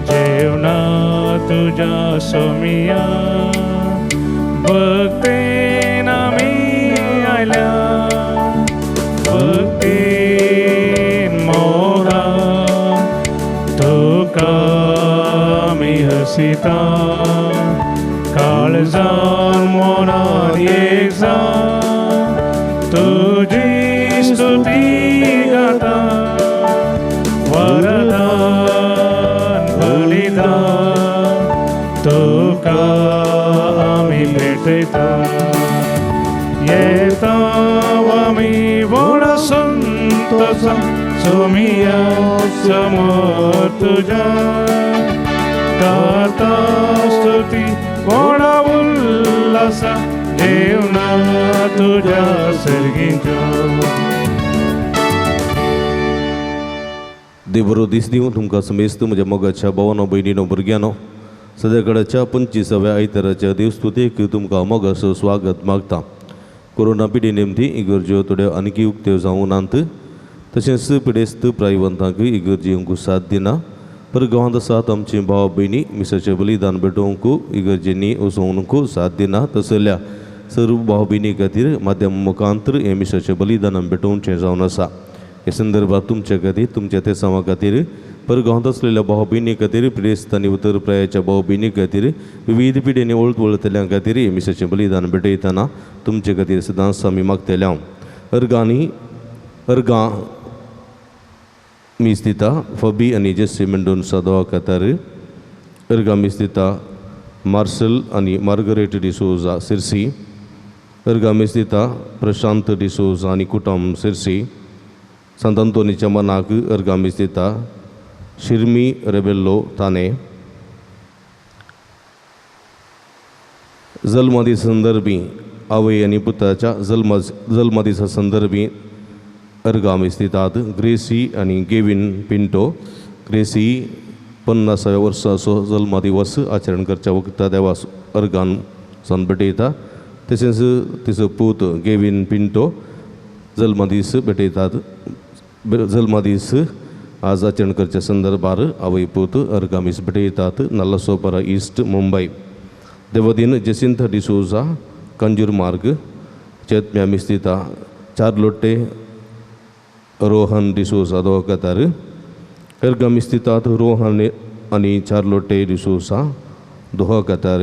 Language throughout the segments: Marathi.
जेवना तुझ्या सोमिया भक्तीन आमी आयल्या भक्तीन मोरा तुका आमी हसिता काळजान मोनान येजा तुझी स्तुती गाता वरदान बलिदान तुका आमी भेटयता येता आमी व्हडा संतोषान सोमिया समोर तुझ्या गाता स्तुती व्हडा उल्हासा जेवना तुझ्या सर्गींच्या देवरो दीस दिवं तुमकां समेस्त म्हज्या मोगाच्या भावांनो भयणीनो भुरग्यांनो सद्याकडेच्या 25व्या आयताराच्या देवस्तुतेक तुमकां मोगाचो स्वागत मागता. कोरोना पिडी निमती इगर्ज्यो थोड्यो आनीक उक्त्यो जावं नात तशेंच पिडेस्त प्रायवंतांक इगर्जेंक साथ दिना पर गांवांत आसात आमची भाव भयणी मिसाचें बलिदान भेटोवंक इगर्जेंनी वचोवंक साथ दिना तसल्या सर्व भाव भयणी खातीर माध्यम मुखांतर हें मिसाचें बलिदान भेटोवचें जावन आसा. हे संदर्भात तुमच्या खातीर तुमच्या ते समा खातीर परगांवांत असलेल्या भाव भयणी खातीर प्रेस्त आनी उतर प्रायाच्या भाव भयणी खातीर विविध पिढींनी वळतवळतल्या खातीर मिसाचें बलिदान भेटयतना तुमचे खातीर सदांच आमी मागतले. अर्गां मीस दिता फबी आनी जेसी मेंडोन सादवा खातीर अर्गां मीस दिता मार्सल आनी मार्गरेट डिसोजा सिर्सी अर्गां मीस दिता प्रशांत डिसोजा आनी कुटुंब सिर्सी संत अंतोनीच्या मनाक अर्गां मीस दिता शिर्मी रेबेल्लो ताने जल्मदीस संदर्भी आवय आनी पुताच्या जल्मदिसा संदर्भी अर्गां मीस दितात ग्रेसी आनी गेविन पिंटो. ग्रेसी 50व्या वर्साचो जल्मदिवस आचरण करच्या वखदां देवास अर्गान सन भेटयता तशेंच तिचो पूत गेविन पिंटो जल्मदीस भेटयतात. जल्मदीस आज आचरण करच्या संदर्भार आवय पूत अर्गां मीस भेटयतात नल्लासोपारा ईस्ट मुंबई. देवदीन जेसिंथ डिसोजा कंजूर मार्ग चेतम्या मीस दिता चार्लोटे रोहन डिसोजा दोगातार अर्गां मीस दितात रोहन आनी चार्लोटे डिसोजा दोहा कातार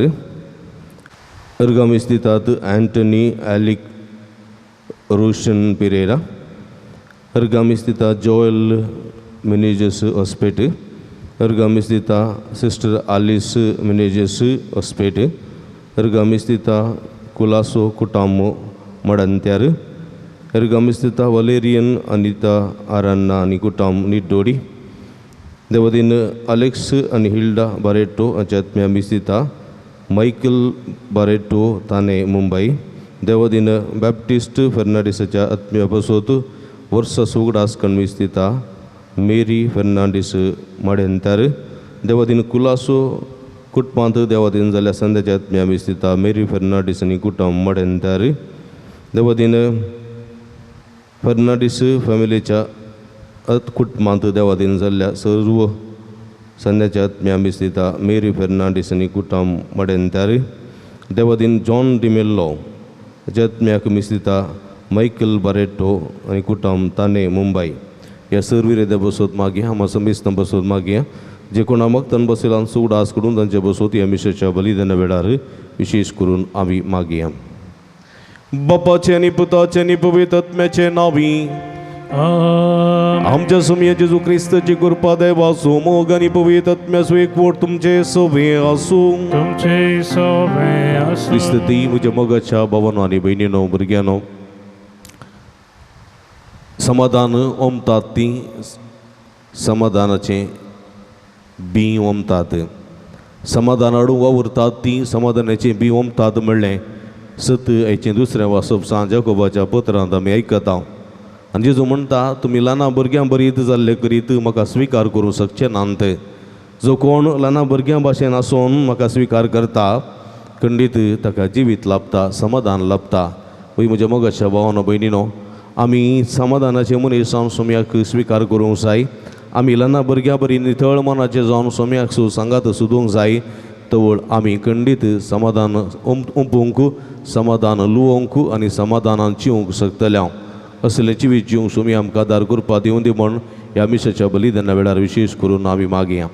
अर्गां मीस दितात एंटनी एलिक रोशन पिरेरा अर्गां मीस दिता जोएल मिनेजस हॉस्पेट अर्गां मीस दिता सिस्टर आलिस मिनेजस हॉस्पेट अर्गां मीस दिता कुलासो कुटामो मडंत्यार अर्गां मीस दिता वलेरियन अनिता आरान्ना आनी कुटाम निड्डोडी. देवदीन अलेक्स आनी हिल्डा बारेटो हांच्या आत्म्या मीस दिता मायकल बारेटो ताने मुंबई. देवदीन बॅप्टिस्ट फेर्नांडीसाच्या आत्म्या बसोत वर्सा सुगडास मीस दिता मेरी फेर्नांडीस मडेंतार. देवदीन कुलासो कुटपांत देवदीन जाल्या संध्याच्या आत्म्या मीस दिता मेरी फेर्नांडीस आनी कुटुंब मडेंतार. देवदीन फेर्नांडीस फॅमिलीच्या कुटुंबांत देवादीन जाल्ल्या सर्व संध्याच्या आत्म्या मीस दिता मेरी फेर्नांडीस आनी कुटुंब मडेंतार. देवादीन जॉन डिमेल्लो हाच्या आत्म्याक मीस दिता मायकल बारेटो आनी कुटुंब ताने मुंबई. ह्या सर्विरेद्या बसोत मागया हांव समेस्त बसोत मागया जे कोणा मगतान बसयलान सुगडास करून तांचे बसोत ह्या मिसाच्या बलिदाना वेळार विशेष करून आमी मागया. बापाचे आनी पुताचे आनी पवित्र आत्म्याचे नांवी आमेन. आमच्या सुमिया जेजू ख्रिस्ताची कृपा देवा सोमोग आणि पवित्र आत्म्याचो एकवट तुमचे सोबे असू. तुमचे सोबे असो. ख्रिस्त ती म्हज्या मोगाच्या भावानो आनी भयणीनो भुरग्यानो, समाधान ओमतात ती समाधानाचे बी ओमतात. समाधान हाडूंक वावुरतात ती समाधानाचे बी ओमतात म्हणलें सत हेचें दुसरें वाचप सांज याकोबाच्या पत्रांत आमी आयकता. आनी जेजू म्हणटा तुमी ल्हाना भुरग्यां बरीत जाल्ले करीत म्हाका स्विकार करूंक शकचे नात. जो कोण ल्हाना भुरग्यां भाशेन आसून म्हाका स्विकार करता खंडीत ताका जिवीत लाभता, समाधान लाभता. वय म्हज्या मोगाच्या भावानो भयणीनो, आमी समाधानाचे मनीस जावन सोम्याक स्विकार करूंक जाय. आमी ल्हाना भुरग्यां बरी नितळ मनाचे जावन सोम्याक सांगात सोदूंक जाय. तवळ आमी खंडीत समाधान ओंपूंक, समाधान लुवोंक आनी समाधानान जिवंक शकतल्या. असलें जिवीत जिवंक सोमी आमकां दार करपा दिवं दी म्हण ह्या मिसाच्या बलिदाना वेळार विशेश करून आमी मागया.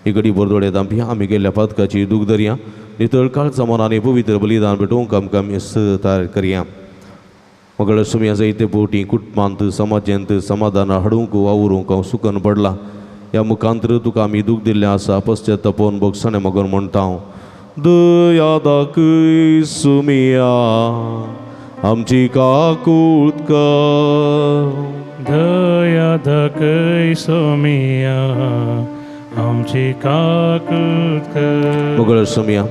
ही घडी बरदोळे दांपया, आमी गेल्ल्या पातकाची दूख धरया. नितळ काळजा मनान पवित्र बलिदान भेटोवंक आमकां तयार करया. मगळ सोम्या जायते पोटी कुटुंबांत समाजांत समाधान हाडूंक वावरूंक हांव सुकन पडला. ह्या मुखांतर तुका आमी दूख दिल्लें आसा. पश्चातापोवन भोगसाणें मगन म्हणटा हांव. दया दाखय सोमिया आमची काकूट कर. दया दाखय सोमिया आमची काकूट कर. मगळ सोमिया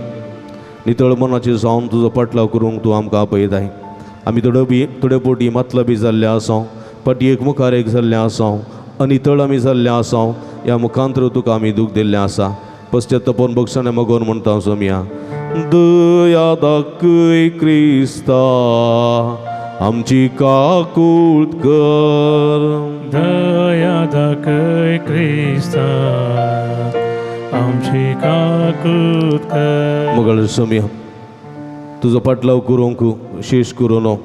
नितळ मनाचे जावन तुजो पाटलाव करूंक तूं आमकां आपयताय. आमी थोडे पोटी मतलबी जाल्ले आसां, पाटयेक मुखार एक जाल्ले आसां, अनितळ आमी जाल्ले आसां. ह्या मुखांतर तुका आमी दूख दिल्लें आसा. पश्चातापोवन भोगसाणें मगोन म्हणटा सोमिया. दया दाखय क्रिस्ता आमची काकूट कर. दया दाखय क्रिस्ता आमची काकूट कर. मगळ सोमिया तुजो पाटलाव करूंक, शेश करून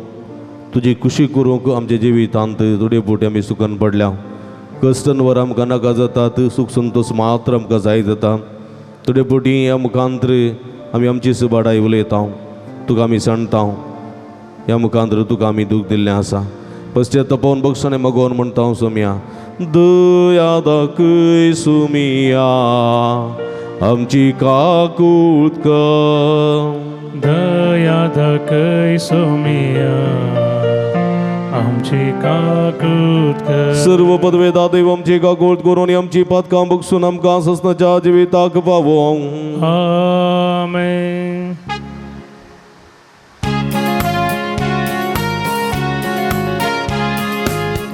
तुजी खुशी करूंक आमच्या जिवितांत थोडे पोटी आमी सुकन पडल्या. कश्टांवर आमकां नाका जातात, सुख संतोश मात्र आमकां जाय जाता. थोडे पोटी ह्या मुखांतर आमी आमची सुबाडाय उलयता, तुका आमी सांडटा. ह्या मुखांतर तुका आमी दूख दिल्लें आसा. पश्चातापोवन भोगसाणें मगोन म्हणटा हांव सोमिया. दया दाखय सोमिया आमची काकूट कर. दया दाखय सोमिया आमची काकूट कर. सर्व पदवेदा देव आमची काकूट करून आमची पातकां बगसून आमकां ससनाच्या जिविताक पावो. आमेन.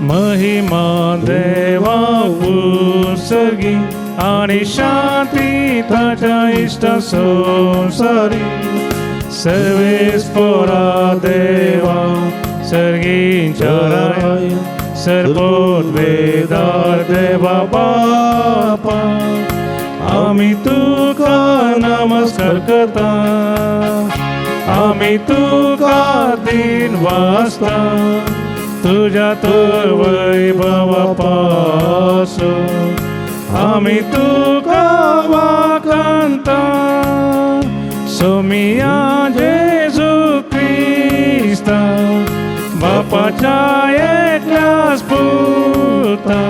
महिमा देवा उत्सर्गी आणि शांती ताच्या इष्ट संसारी. सर्वेस पोरा देवा सर्गींच्या राय सर्वोद्वेदार देवा बापा. आम्ही तुका नमस्कार करता, आम्ही तुका दिन वाजता. तुझ्या तर वैभव पासून आम्ही तुका वाखाणता. सोमिया जेजू ख्रिस्ता बापाच्या एकल्याच पुता.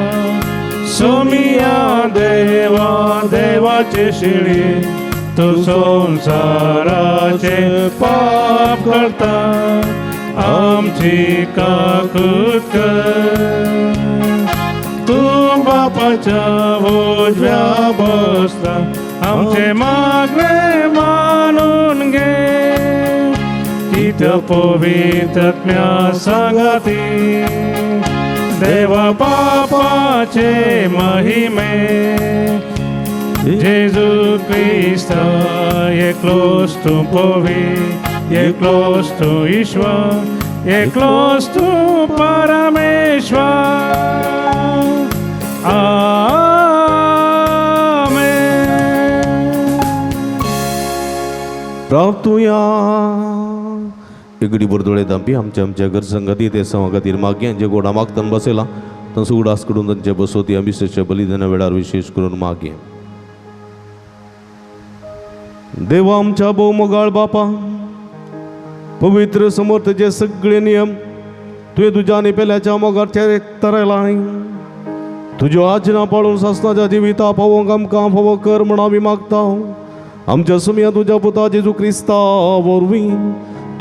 सोमिया देवा देवाचे शिळे तू संसाराचे पाप करता. आमची काकूट कर. तू बापाच्या उजव्या बसला, आमचे मागणे मानून घे. तिथं पवित्र आत्म्या सांगती देवा बापाचे महिमे. जेजू ख्रिस्ता एकलोच तू पवित्र, एकलोच तू ईश्वर, एकलोच तू परमेश्वर. आमेन. प्रार्थुया. एगडी बरदोळे दांपी आमच्या घर संगती ते खातीर मागया. जे गोडा मागतना बसयला तांचो उडास करून तांचे बसोती अभिषेकच्या बलिदाना वेळार विशेष करून मागया. देवा आमच्या भोव मोगाळ बापा, पवित्र समर्थचे सगळे नियम तुवें तुज्या आनी पेल्याच्या मोगाचेर एकतरलाय. तुज्यो आजना पाळून सस्नाच्या जिविता फावोंक आमकां फावो कर म्हण आमी मागता. आमच्या सुमया तुज्या पुता जेजू क्रिस्ता वरवीं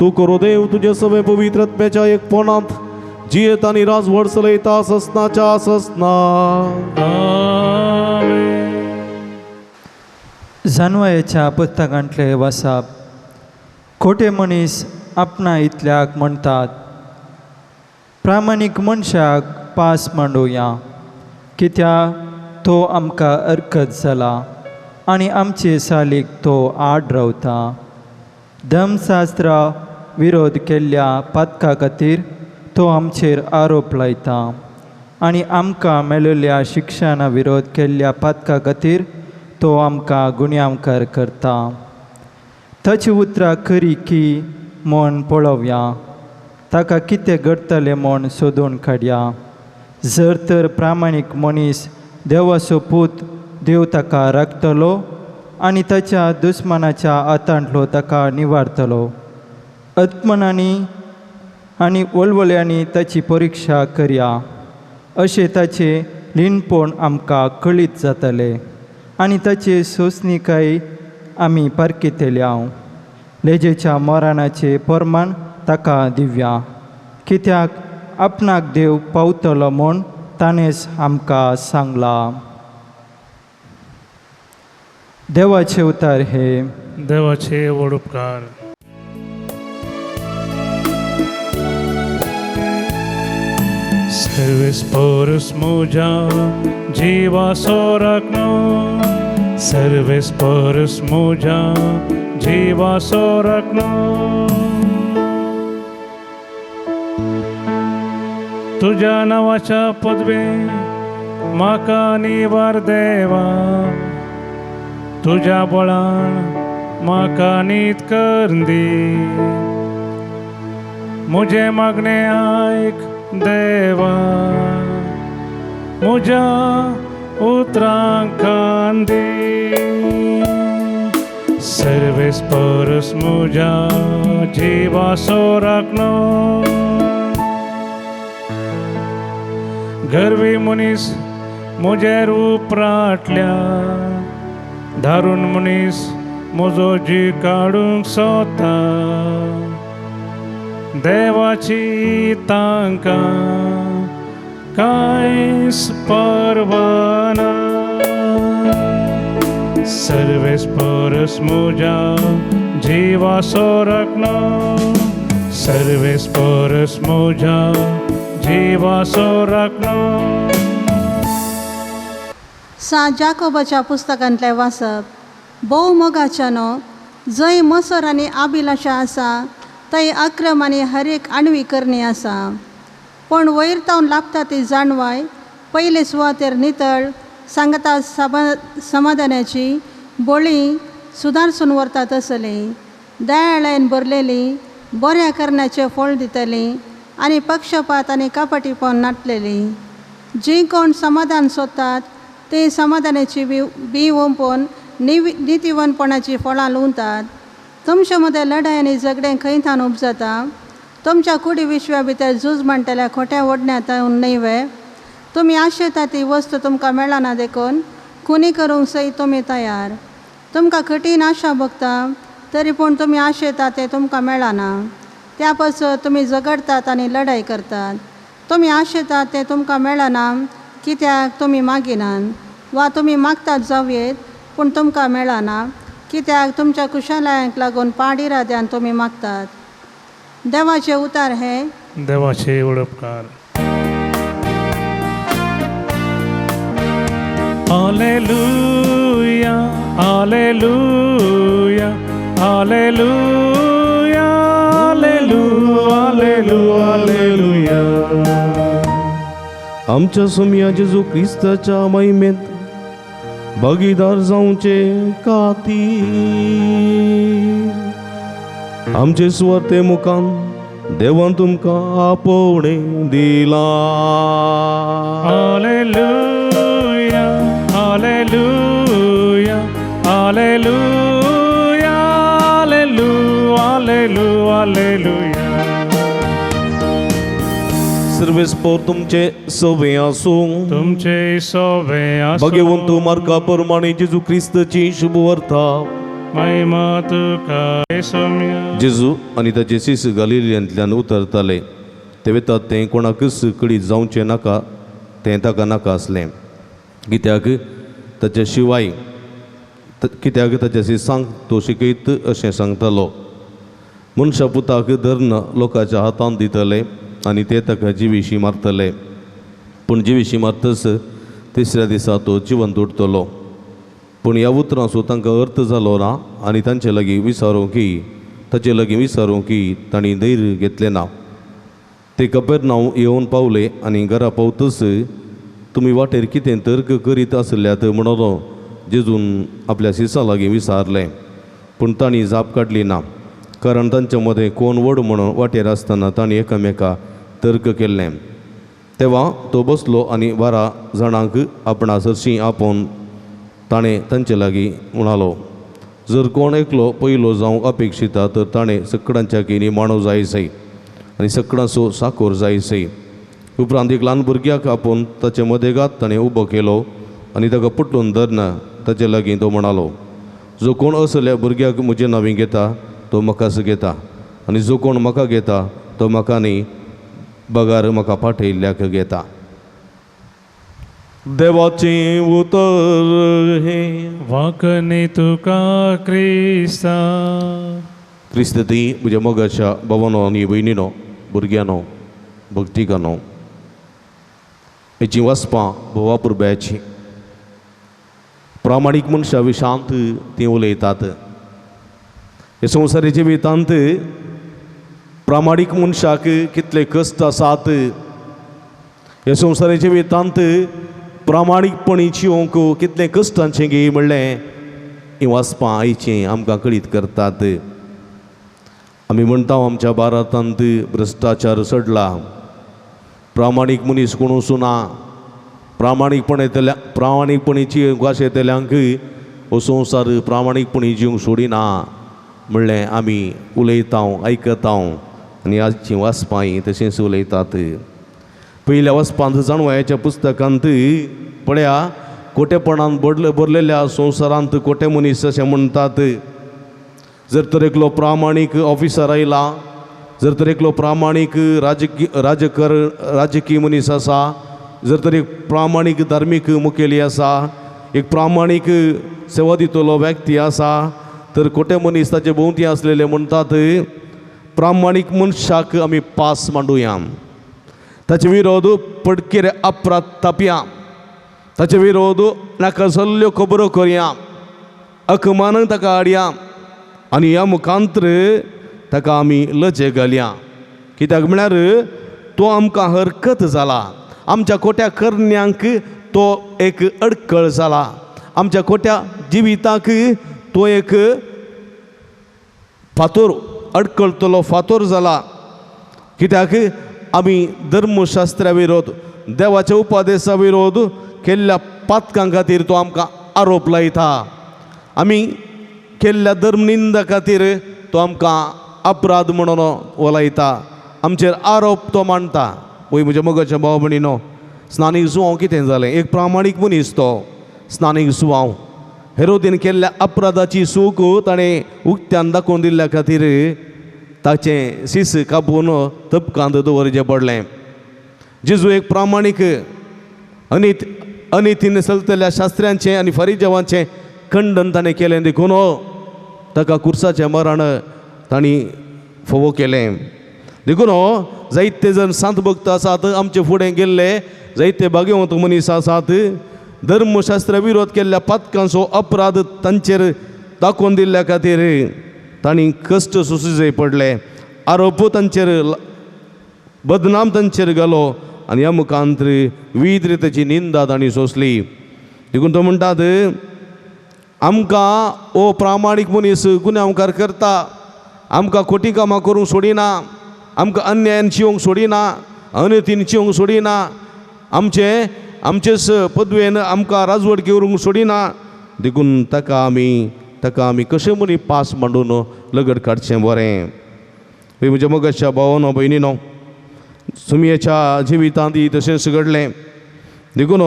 तूं करो देव तुजे सवे पवित्र आत्म्याच्या एकपणांत जियेत आनी राजवड चलयता ससनाच्या ससना. जानवायाच्या पुस्तकांतले वाचप. खोटे मनीस आपणा इतल्याक म्हणटात, प्रामाणीक मनशाक पास मांडुया, कित्याक तो आमकां हरकत जाला आनी आमचे सालीक तो आड रावता. धर्मशास्त्रा विरोध केल्ल्या पातका खातीर तो आमचेर आरोप लायता आनी आमकां मेळिल्ल्या शिक्षणा विरोध केल्ल्या पातका खातीर तो आमकां गुन्यांवकार करता. ताची उतरां खरी की म्हूण पळोवया, ताका कितें घडटलें म्हूण सोदून काडया. जर तर प्रामाणीक मनीस देवाचो पूत देव ताका राखतलो आनी ताच्या दुस्मानाच्या हातांतलो ताका निवारतलो. आत्मनांनी आनी वळवळ्यांनी ताची परिक्षा करया, अशें ताचें लिणपण आमकां कळीत जातलें आनी ताचे सोंसणीकाय आमी पारखितल्या. लेजेच्या मरणाचें परमान ताका दिवया, कित्याक आपणाक देव पावतलो म्हूण ताणेंच आमकां सांगलां. देवाचे उतार हे. देवाचे व्हड उपकार. सर्वेस परस म्हज्या जिवाचो राखणो, सर्वेस परस म्हज्या जिवाचो राखणो. तुज्या नांवाच्या पदवे म्हाका निवार देवा, तुज्या बळान म्हाका न्हीद कर दी. म्हजें मागणें आयक देवा, म्हज्या उतरांक कान दी. सर्वेस परस म्हज्या जिवाचो राखणो. गर्वी मनीस म्हजें रूप राटल्या, धारून मनीस म्हजो जी काडूंक सोदता. देवाची तांकां कांयच परवाना. सर्वेस परस म्हज्या जिवाचो राखणो, सर्वेस परस म्हज्या जिवाचो राखणो. सा जाकोबाच्या पुस्तकांतलें वाचप. भोव मोगाच्यानो, जंय मसर आनी अभिलाशा आसा थंय अक्रम आनी हर एक आडवी करणी आसा. पण वयर तावन लाभता ती जाणवाय पयले सुवातेर नितळ सांगता समाधानाची बळी सुदारसून व्हरतात आसली, दयाळायेन भरलेली, बऱ्या करण्याचें फळ दितली आनी पक्षपात आनी कपटीपण नाटलेली. जी कोण समाधान सोदतात ते समाधानाची बी ओंपून नितीवनपणाची फळां लुंतात. तुमचे मदें लढाय आनी झगडें खंयथान उपजाता. तुमच्या कुडी विश्वा भितर झूज म्हणटल्या खोट्या ओडण्यातून न्हय. तुमी आशेता ती वस्त तुमकां मेळना देखून खुनी करूंक सयत तुमी तयार. तुमकां कठीण आशा भोगता तरी पूण तुमी आशेता ते तुमकां मेळना. त्या पासत तुमी झगडतात आनी लढाई करतात. तुमी आशेतात ते तुमकां मेळना कित्याक तुमी मागिनात, वा तुमी मागतात जावयेत पूण तुमकां मेळना कित्याक तुमच्या कुशलायांक लागून पाडिराद्यान तुमी मागतात. देवाचे उतार हे. देवाचे व्हड उपकार. Hallelujah hallelujah hallelujah hallelujah hallelujah. आमच्या सुमया जेजू क्रिस्ताच्या महिमेत भागीदार जावचे खातीर आमचे सुवाते मुखान देवान तुमकां आपोवणें दिला. Hallelujah hallelujah hallelujah hallelujah hallelujah. सर्वेस्पोर तुमचे सवे आसूं तुमचे सोवे आसूं भगवंत मार्का प्रमाणे जेजू ख्रिस्ताची शुभ वार्ता महिमा तुका सौम्य जेजू आनी ताचे शिस गलिलियांतल्यान उतरताले ते वेतात तें कोणाकच कडी जावचें नाका तें ताका नाका आसलें कित्याक ताच्या शिवाय कित्याक ताच्या शिसांक तो शिकयत अशें सांगतालो मनशा पुताक धर्न लोकांच्या हातांत दितले आनी ते ताका जिवीशी मारतले पूण जिवीशी मारतस तिसऱ्या दिसा तो जिवंत उरतलो पूण ह्या उतरांचो तांकां अर्थ जालो ना आनी तांचे लागीं विचारूंकी तांणी धैर्य घेतलें ना ते कपेरनांव येवन पावले आनी घरा पावतस तुमी वाटेर कितें तर्क करीत आसल्यात म्हणून जेजून आपल्या शिसां लागीं विचारलें पूण तांणी जाप काडली ना कारण तांचे मदें कोण व्हड म्हणून वाटेर आसतना तांणी एकामेका तर्क केल्लें तेव्हा तो बसलो आनी 12 जाणांक आपणा सरशीं आपोवन ताणें तांचे लागीं म्हणालो जर कोण एकलो पयलो जावंक अपेक्षिता तर ताणें सकडा की निमाणो जायसै आनी सकडांचो साकोर जायसै उपरांत एक ल्हान भुरग्याक आपोवन ताचे मदेगात ताणें उबो केलो आनी ताका पटलून धरना ताचे लागीं तो म्हणालो जो कोण असल्या भुरग्याक म्हजें नांवीं घेता तो म्हाकाच घेता आनी जो कोण म्हाका घेता तो म्हाका न्ही बगार म्हाका पाठयल्ल्याक घेता देवाचें उतर हे वाकणे तुका क्रिस्ता क्रिस्त ती म्हज्या मोगाच्या भावानो आनी भयणीनो भुरग्यानो भक्तिकानो हेची वाचपां भोवा पुरब्याची प्रामाणीक मनशा विशांत ती उलयतात हे संवसाराच्या जिवितांत प्रामाणीक मनशाक कितले कश्ट आसात हे संवसाराच्या जिवितांत प्रामाणीकपणी जिवंक कितले कश्टांचें गे म्हणलें ही वाचपां आयचें आमकां कळीत करतात आमी म्हणटा आमच्या भारतांत भ्रश्टाचार चडला प्रामाणीक मनीस कोण वचूना प्रामाणीकपणीची वास येतल्यांक हो संवसार प्रामाणीकपणी जिवंक सोडिना म्हणलें आमी उलयता आयकता आनी आजची वाचपां तशेंच उलयतात पयल्या वाचपांत जाणवायाच्या पुस्तकांत पळया खोटेपणान भरलेल्या संवसारांत खोटे मनीस अशें म्हणटात जर तर एकलो प्रामाणीक ऑफिसर आयला जर तर एकलो प्रामाणीक राजकीय मनीस आसा जर तर एक प्रामाणीक धार्मीक मुखेली आसा एक प्रामाणीक सेवा दितलो व्यक्ती आसा तर खोटे मनीस ताचे भोंवती आसलेले म्हणटात प्रामाणीक मनशाक आमी पास मांडुया ताचे विरोध पडकेर अपराध तापया ताचे विरोध नाका सल्ल्यो खबरो करया अकमानाक ताका हाडया आनी ह्या मुखांतर ताका आमी लजे घालया कित्याक म्हळ्यार तो आमकां हरकत जाला आमच्या खोट्या करण्यांक तो एक अडखळ जाला आमच्या खोट्या जिविताक तो एक फातोर अडखळतलो फातोर जाला कित्याक आमी धर्मशास्त्रा विरोध देवाच्या उपदेशा विरोध केल्ल्या पातकां खातीर तो आमकां आरोप लायता आमी केल्ल्या धर्मनिंदा खातीर तो आमकां अपराध म्हणून वलायता आमचेर आरोप तो मांडटा पळय म्हज्या मोगाच्या भाव भयणीनो स्नानीक सुवांव कितें जालें एक प्रामाणीक मनीस तो स्नानीक सुवांव हेरोदीन केल्ल्या अपराधाची सूख ताणें उक्त्यान दाखोवन दिल्ल्या खातीर ताचें सीस कापून तपकांत दवरचें पडलें जेजू एक प्रामाणीक अनितीन चलतल्या शास्त्र्यांचें आनी फरिजावांचें खंडन ताणें केलें देखून ताका कुर्साचें मरण तांणी फोवो केलें देखून जायते जण संत भक्त आसात आमचे फुडें गेल्ले जायते भाग्यवंत मनीस आसात धर्मशास्त्रा विरोध केल्ल्या पातकांचो अपराध तांचेर दाखोवन दिल्ल्या खातीर तांणी कश्ट सोंसचे पडले आरोप तांचेर बदनाम तांचेर घालो आनी ह्या मुखांतर विविध रितीची निंदा तांणी सोंसली देखून तो म्हणटात आमकां हो प्रामाणीक मनीस गुन्यांवकार करता आमकां खोटी कामां करूंक सोडिना आमकां अन्यायान जिवंक सोडिना अनतीन जिवंक सोडिना आमचेच पदवेन आमकां राजवट घेवंक सोडिना देखून ताका आमी कशें म्हणी पास मांडून लगड काडचें बरें म्हज्या मोगाच्या भावानो भयणीनो सुमयेच्या जिवितांत तशेंच घडलें देखून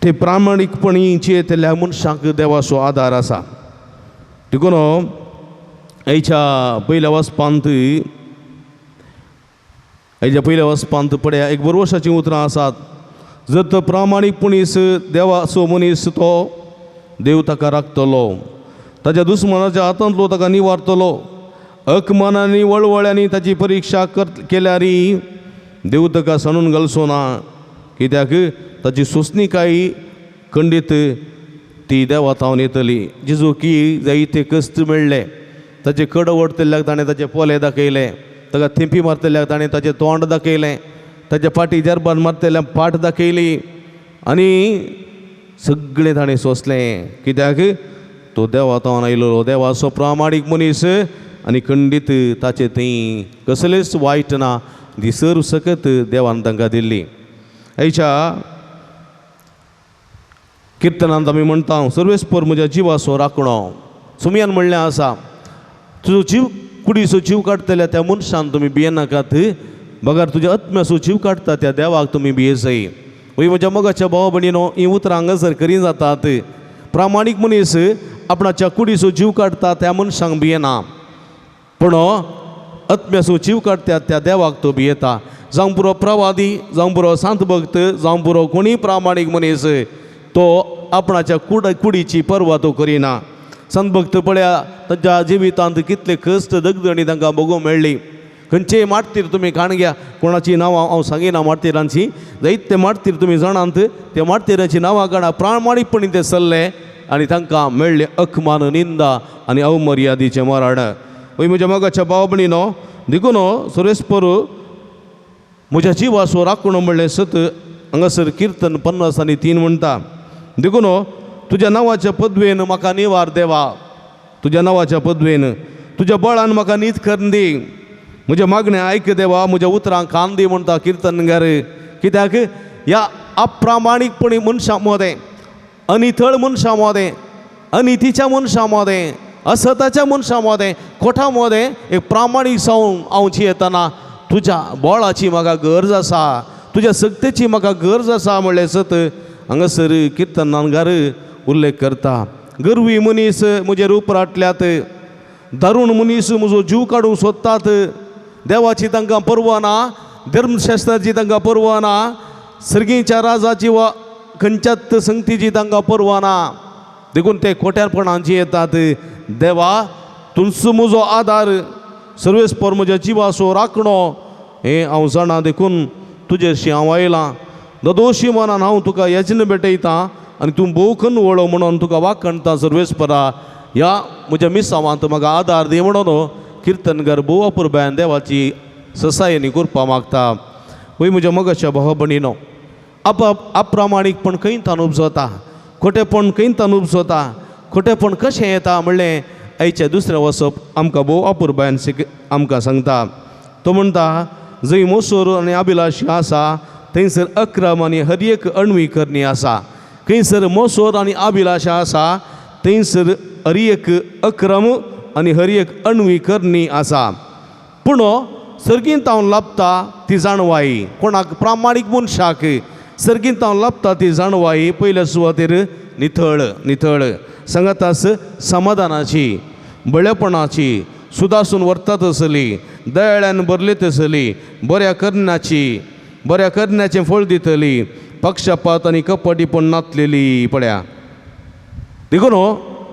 ते प्रामाणीकपणी जियेतल्या मनशांक देवाचो आदार आसा. देखून हेच्या पयल्या वचपांत पळया एक बरोवशाचीं उतरां आसात. जर तो प्रामाणीकपणीस देवाचो मनीस तो देव ताका राखतलो, ताच्या दुस्मनाच्या हातांतलो ताका निवारतलो. अकमानांनी वळवळ्यांनी ताची परिक्षा केल्यारी देव ताका सांडून घालचो ना, कित्याक ताची सोंसणीकाय खंडीत ती देवातावन येतली. जेजू की जायते कश्ट मेळ्ळे, ताचे कड ओडतल्याक ताणें ताचे पोले दाखयले, ताका थिंपी मारतल्याक ताणें ताचें तोंड दाखयलें, ताच्या फाटी जरबान मारतल्याक फाट दाखयली, आनी सगळें ताणें सोंसलें. कित्याक तो देवातावन आयलो, देवाचो प्रामाणीक मनीस, आनी खंडीत ताचे थंय कसलेच वायट ना, ती सर्व सकत देवान तांकां दिल्ली. हेच्या किर्तनांत आमी म्हणटा सर्वेस्पर म्हज्या जिवाचो राखणो. सुमयान म्हणलें आसा, तुजो जीव कुडीचो जीव काडटल्या त्या मनशान तुमी भियेनाकात, बगार तुज्या आत्म्याचो जीव काडटा त्या देवाक तुमी भियेसय. वय म्हज्या मोगाच्या भावा भयणीनो, ही उतरां हांगासर खरीं जातात. प्रामाणीक मनीस आपणाच्या कुडीचो जीव काडटा त्या मनशांक भियेना, पूण आत्म्याचो जीव काडटा त्या देवाक तो भियेता. जावं पुरो प्रवादी, जावं पुरो सांत भक्त, जावं पुरो कोणीय प्रामाणीक मनीस, तो आपणाच्या कुडीची पर्वा तो करिना. संत भक्त पळया, ताच्या जिवितांत कितले कश्ट दगदणी तांकां भोगूंक मेळ्ळी. खंयचेय माटतीर तुमी काण घ्या, कोणाची नांवां हांव सांगिना माटतीरांची, जायते माटतीर तुमी जाणांत, त्या माटतीरांची नांवां काडा. प्रामाणीकपणी ते चल्ले आनी तांकां मेळ्ळें अखमान, निंदा आनी अवमर्यादेचें मरण. वय म्हज्या मोगाच्या भावा भयणीनो, देखून सुरेस्पर म्हज्या जिवाचो राखणो म्हणलें सत हांगासर किर्तन 50:3 म्हणटा. देखून तुज्या नांवाच्या पदवेन म्हाका निवार देवा, तुज्या नांवाच्या पदवेन तुज्या बळान म्हाका नीत करून दी. म्हज्या मागणें आयक देवा, म्हज्या उतरांक कान दी म्हणटा किर्तनकार. कित्याक ह्या अप्रामाणीकपणी मनशां मोदें, अनिथळ मनशां मोदें, अनितीच्या मनशां मोदें, असताच्या मनशां मोदें, खोटा मोदें एक प्रामाणीक जावन हांव जियेतना तुज्या बळाची म्हाका गरज आसा, तुज्या सक्तेची म्हाका गरज आसा म्हणलें सत हांगासर किर्तनांतकार उल्लेख करता. गर्वी मनीस म्हजेर उपराटल्यात, दारूण मनीस म्हजो जीव काडूंक सोदतात. देवाची तांकां पर्वा ना, धर्मशास्त्राची तांकां पर्वा ना, सर्गीच्या राजाची वा खंयच्याच संगतीची तांकां पर्वा ना. देखून ते खोट्यापणान जियेतात. देवा तुजो म्हजो आदार, सर्वेस्पर म्हज्या जिवाचो राखणो, हें हांव जाणा. देखून तुजेशी हांव आयलां. दोशी मनान हांव तुका यजन भेटयतां आनी तूं भोवखन वळो म्हणून तुका वाखणटा. सर्वेस्परा ह्या म्हज्या मिसावांत म्हाका आदार दी म्हणून किर्तनकार भोवा पुरब्यान देवाची ससायनी करपा मागता. वय म्हज्या मोगाच्या भावा भयणीनो, अप्रामाणीकपण खंयतान उपजता, खोटेपण खंयतान उपजता. खोटेपण कशें येता म्हणलें आयच्या दुसरें वचप आमकां भोवा पुरब्यान आमकां सांगता. तो म्हणटा, जंय मोसोर आनी अभिलाशी आसा थंयसर अक्रम आनी हर एक अणवी करणी आसा. खंयसर मोसोर आनी अभिलाशा आसा थंयसर हर एक अक्रम आनी हर एक अणवी करणी आसा. पूण सर्गींत हांव लाभता ती जाणवाई. कोणाक? प्रामाणीक मनशाक सर्गींत हांव लाभता ती जाणवाई पयल्या सुवातेर नितळ सांगातास समाधानाची, बळेपणाची, सुदासून वर्तात आसली, दयाळ्यान भरलीत आसली, बऱ्या करण्याचें फळ दितली, पक्षपात आनी कपटीपण नातलेली. पळया देखून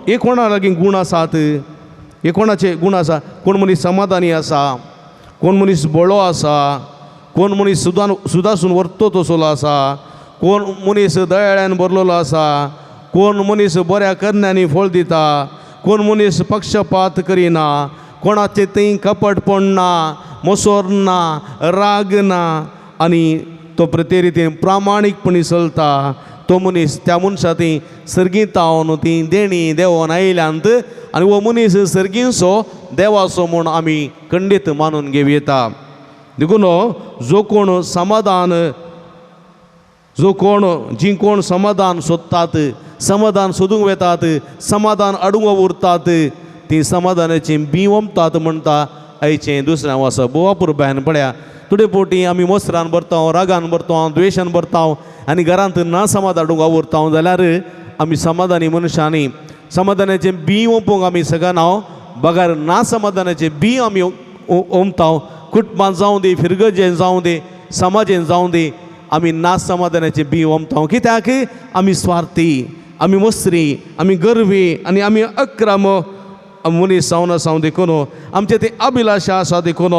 हे कोणा लागीं गूण आसात, हे कोणाचे गूण आसा? कोण मनीस समाधानी आसा, कोण मनीस बळो आसा, कोण मनीस सुदासून वर्तो तसलो आसा, कोण मनीस दयाळ्यान भरलेलो आसा, कोण मनीस बऱ्या करण्यांनी फळ दिता, कोण मनीस पक्षपात करिना, कोणाचे थंय कपटपण ना, मोसोर ना, राग ना, आनी तो प्रते रितीन प्रामाणीकपणी चलता. तो मनीस त्या मनशा थंय सर्गींत हांव ती देणी देंवोन आयल्यांत आनी हो मनीस सर्गींचो देवाचो म्हूण आमी खंडीत मानून घेवं येता. देखून जी कोण समाधान सोदतात, समाधान सोदूंक वेतात, समाधान अडूंक उरतात, ती समाधानाची बी वमतात म्हणटा आयचें दुसऱ्या वस बोवा पुरबायन पळया तुडे पोटी आमी मोसरान भरता रागान भरता द्वेशान भरता आनी घरांत ना समाधान उरता जाल्यार आमी समाधानी मनशांनी समाधानाचें बी ओंपूंक आमी सगळ्यांना बगार ना समाधानाचें बी आमी ओंपता कुटुंबांत जावं दी फिरगजेन जावं दी समाजेन जावं दी आमी ना समाधानाचें बी ओंपता कित्याक आमी स्वार्थी आमी मोसरी आमी गर्वी आनी आमी अक्रम मनीस जावन देखून आमचें तें अभिलाशा आसा देखून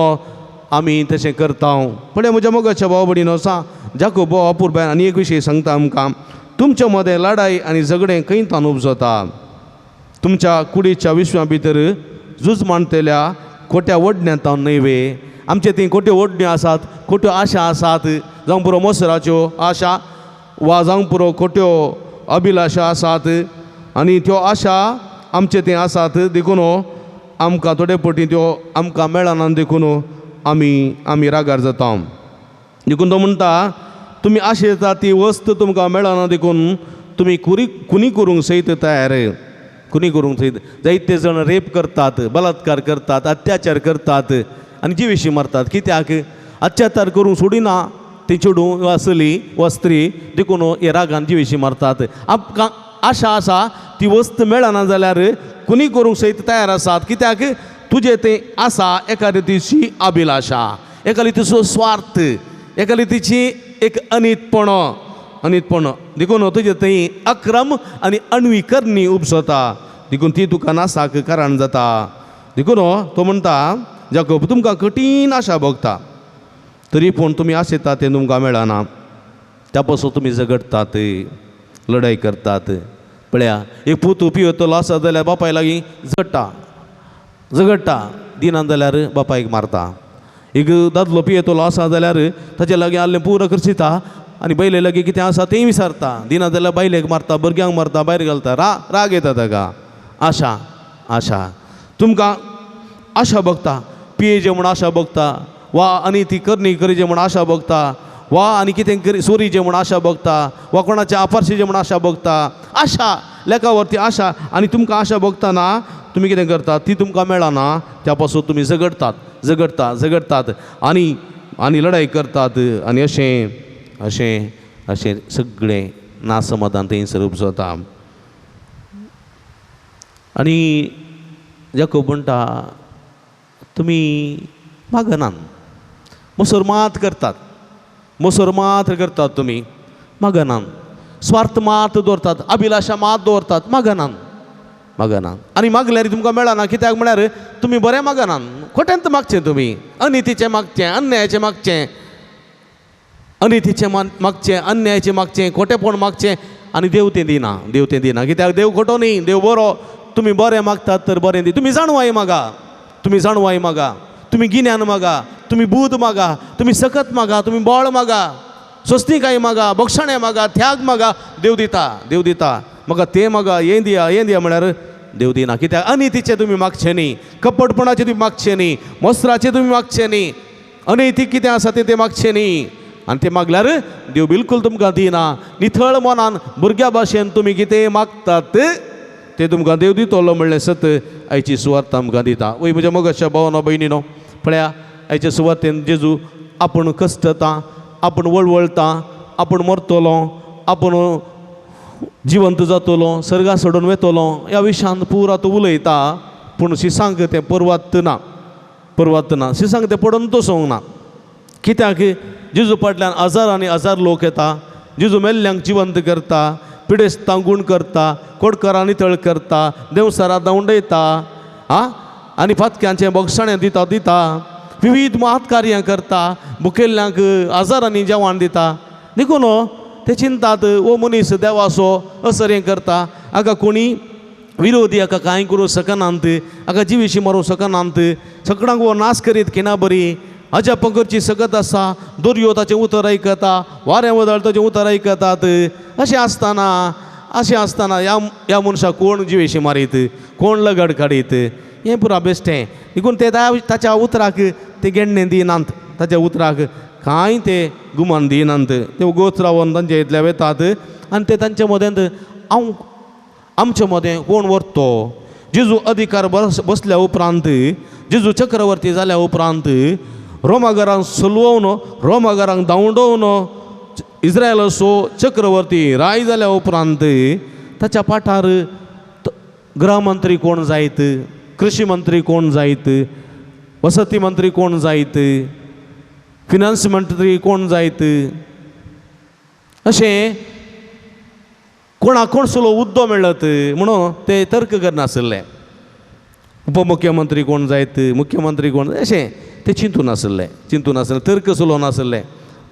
आमी तशें करता पण म्हज्या मोगाच्या भाव भयणीनो जाको बोव अपूर्बायन आनी एक विशय सांगता आमकां तुमच्या मदें लढाई आनी झगडें खंयतान उपजता तुमच्या कुडीच्या विश्वा भितर झूज मांडटल्या खोट्या ओडण्यांतान न्हयवे आमचे ती खोट्यो ओडण्यो आसात खोट्यो आशा आसात जावं पुरो मोसराच्यो आशा वा जावं पुरो खोट्यो अभिलाशा आसात आनी त्यो आशा आमचे ते आसात देखून आमकां थोडे पटी त्यो आमकां मेळना देखून आमी रागार जाता देखून तो म्हणटा तुमी आशेता ती वस्त तुमकां मेळना देखून तुमी कुनी करूंक सयत तयार कुनी करूंक सयत जायते जण रेप करतात बलात्कार करतात अत्याचार करतात आनी जिवेशी मारतात कित्याक अत्याचार करूंक सोडिना ती चेडूं वा चली वा स्त्री देखून हे रागान जिवेशी मारतात आमकां आशा आसा ती वस्त मेळना जाल्यार कुनी करूंक सयत तयार आसात कित्याक तुजें तें आसा एका रितीची अभिलाशा एका रितीचो स्वार्थ एका रितीची एक अनितपण देखून तुजें थंय अक्रम आनी अण्विकरणी उपजता देखून ती तुका नासाक कारण जाता देखून तो म्हणटा जाकोब तुमकां कठीण आशा भोगता तरी पूण तुमी आशेता तें तुमकां मेळना त्या पासून तुमी झगडतात लढाई करतात पळया एक पुतू पियेतलो आसा जाल्यार बापाय लागीं झगडटा दिना जाल्यार बापायक मारता एक दादलो पियेतलो आसा जाल्यार ताचे लागीं आल्लें पुरो करचिता आनी बैले लागीं कितें आसा तें विचारता दिना जाल्यार बायलेक मारता भुरग्यांक मारता भायर घालता राग येता ताका आशा तुमकां आशा भोगता पियेचें म्हूण आशा भोगता वा आनी ती करणी करीचें म्हूण आशा भोगता वा आनी कितें करी सोरीचें म्हूण आशा भोगता वा कोणाचें आपारशेचें म्हूण आशा भोगता आशा लेका व्हरती आशा आनी तुमकां आशा भोगतना तुमी कितें करतात ती तुमकां मेळना त्या पासून तुमी झगडतात आनी लढाई करतात आनी अशें सगळें नासमाधान थंयसर उपजता आनी जाकोब म्हणटा तुमी मागनात मोसोर मात करतात तुमी मागनात स्वार्थ मात दवरतात अभिलाशा मात दवरतात मागनात आनी मागल्यार तुमकां मेळना कित्याक म्हळ्यार तुमी बरें मागनात खोटेंत मागचें तुमी अनितीचें मागचें अन्यायाचें मागचें अन्यायाचें मागचें खोटेपण मागचें आनी देव तें दिना कित्याक देव खोटो न्ही देव बरो तुमी बरें मागतात तर बरें दी तुमी जाणवाय मागा तुमी गिन्यान मागा तुमी बूद मागा तुमी सकत मागा तुमी बळ मागा स्वस्तिकाय मागा बक्षणे मागा त्याग मागा देव दिता म्हाका तें मागा हें दिया म्हळ्यार देव दिना कित्याक अनितीचें तुमी मागचें न्ही कपटपणाचें तुमी मागचें न्ही मोसराचें तुमी मागचें न्ही अनैतीक कितें आसा तें मागचें न्ही आनी तें मागल्यार देव बिलकुल तुमकां दिना निथळ मनान भुरग्या भाशेन तुमी कितें मागतात तें तुमकां देव दितलो म्हणलें सत आयची सुवात आमकां दिता वय म्हज्या मोगाच्या भावानो भयणीनो पळया आयच्या सुवातेन जेजू आपूण कश्टता आपूण वळवळटा आपूण मरतलो आपूण जिवंत जातलो सर्गा सोडून वेतलो ह्या विशयान पुरा तो उलयता पूण शिसांक तें परवत ना शिसांक तें पडोवन तसोंक ना कित्याक जेजू फाटल्यान हजार लोक येता जेजू मेल्ल्यांक जिवंत करता पिडेस्तांक गूण करता कोडकारां नितळ करता देवसारां दवंडयता आनी फातक्यांचें बक्षणें दिता विविध महत्कार्यां करता भुकेल्ल्यांक आजारांनी जेवण दिता देखून ते चिंतात ओ मनीस देवाचो असर हें करता हाका कोणी विरोधी हाका कांय करूं शकनात हाका जिवेशी मारूं शकनात सगळ्यांक वो नाश करीत किना बरी हाच्या पंगडची सगत आसा दर्यो ताचें उतर आयकता वारें वदळ ताचें उतर आयकतात अशें आसतना ह्या मनशाक कोण जिवेशी मारीत कोण लगड काडीत हें पुरा बेश्टें देखून ते ताच्या उतराक ते गेण्णें दिनात ताच्या उतराक कांय ते गुमान दिनात ते उगोच रावन तांचे इतले वेतात आनी ते तांचे मदें आमचे मदें कोण व्हरतो जेजू अधिकार बसल्या उपरांत जेजू चक्रवर्ती जाल्या उपरांत रोमागारांक सलवून रोमागारांक धांवडोवन इस्रायल असो चक्रवर्ती राय जाल्या उपरांत ताच्या पाठार गृहमंत्री कोण जायत, कृषी मंत्री कोण जायत, वसती मंत्री कोण जायत, फिनान्स मंत्री कोण जायत, अशें कोणाक कोण सुलो हुद्दो मेळत म्हणून ते तर्क करनासले. उपमुख्यमंत्री कोण जायत, मुख्यमंत्री कोण अशें ते चिंतून आसले, तर्क सुलो नासले.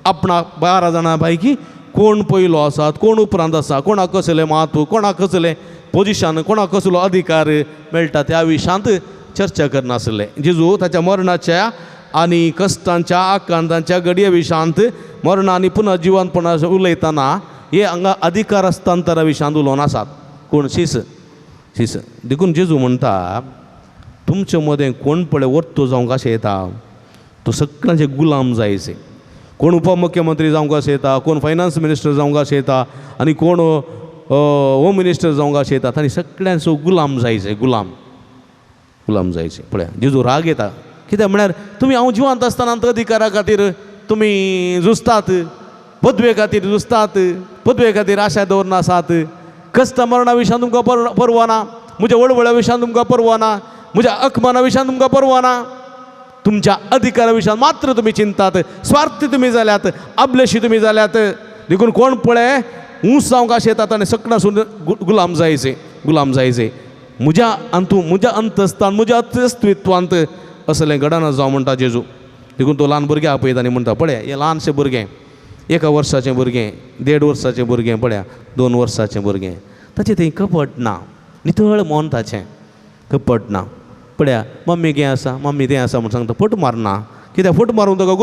आपणाक 12 जाणां पैकी कोण पयलो आसात, कोण उपरांत आसा, कोणाक कसलें म्हत्व, कोणाक कसलें पोजिशन, कोणाक कसलो अधिकार मेळटा त्या विशयांत चर्चा करनासले. जेजू ताच्या मरणाच्या आनी कश्टांच्या आकांतांच्या घडये विशयांत मरण आनी पुनर्जिवनपणा उलयतना हे हांगा अधिकार हस्तांतरा विशयांत उलोवन आसात. कोण शीस देखून जेजू म्हणटा तुमचे मदें कोण पळय वर्तो जावंक अशें येता तो सगळ्यांचे गुलाम जायचे. कोण उपमुख्यमंत्री जावंक अशें येता, कोण फायनान्स मिनिस्टर जावंक अशें येता आनी कोण होम मिनिस्टर जावंक अशें येता. तांणी सगळ्यांचो गुलाम जायचे. पळय जेजू राग येता कित्याक म्हळ्यार तुमी हांव जिवंत आसतना अधिकारा खातीर तुमी झुजतात, पदवे खातीर झुजतात, पदवे खातीर आशा दवरनासात, कश्ट मरणा विशयान तुमकां पर्वा ना, म्हज्या वळवळ्या विशयान तुमकां पर्वा ना, म्हज्या अकमाना विशयान तुमकां पर्वा ना. तुमच्या अधिकारा विशयान मात्र तुमी चिंतात, स्वार्थी तुमी जाल्यात, आपलेशी तुमी जाल्यात. देखून कोण पळय ऊंच जावंक अशें येतात आनी सगळ्यांसून गुलाम जायचे. म्हज्या अंतस्तान म्हज्या अस्तित्वांत असलें घडना जावं म्हणटा जेजू. देखून तो ल्हान भुरग्याक आपयता आनी म्हणटा पळय हें ल्हानशें भुरगें, 1 वर्साचें भुरगें, 1.5 वर्साचें भुरगें, पळया 2 वर्साचें भुरगें, ताचें थंय कपट ना, नितळ मन ताचें, कपट ना. पळया मम्मी कितें आसा, मम्मी तें आसा म्हूण सांगता, फट मारना. कित्याक फट मारूंक ताका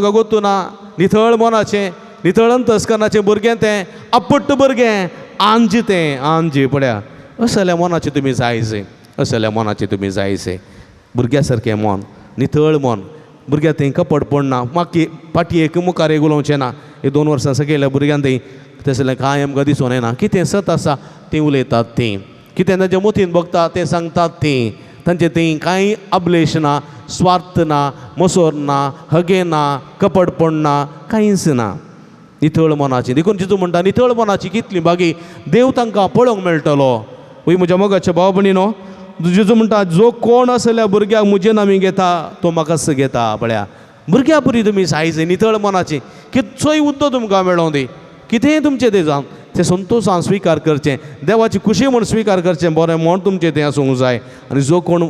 गोत्तू ना, नितळ मनाचें, नितळ अंतस्करणाचें भुरगें तें, आपट्ट भुरगें, आंज पळया असल्या मनाचें तुमी जायचे. भुरग्या सारकें मन, नितळ मन, भुरग्या थंय कपट पडना, पाटी एक मुखार एक उलोवचें ना. 2 वर्सां सकयल्या भुरग्यान थंय तसलें कांय आमकां दिसून येना. कितें सत आसा तें उलयतात तीं, कितें तांच्या मतीन बगता तें सांगतात तीं. तांचे थंय कांय अभिलेश ना, स्वार्थ ना, मसोर ना, हगे ना, कपटपण ना, कांयच ना, नितळ मनाची. देखून जेजू म्हणटा नितळ मनाची कितली बागी देव तांकां पळोवंक मेळटलो. वय म्हज्या मोगाच्या भाव भयणीनो, जेजू म्हणटा जो कोण असल्या भुरग्याक म्हजें नामी घेता तो म्हाकाच घेता. पळया भुरग्या बरी तुमी सायज नितळ मनाची, कितचोय उद्दो तुमकां मेळों दी, कितेंय तुमचें तें जावन तें संतोशान स्विकार करचें, देवाची खुशी म्हूण स्विकार करचें, बरें म्हण तुमचें तें आसूंक जाय. आनी जो कोण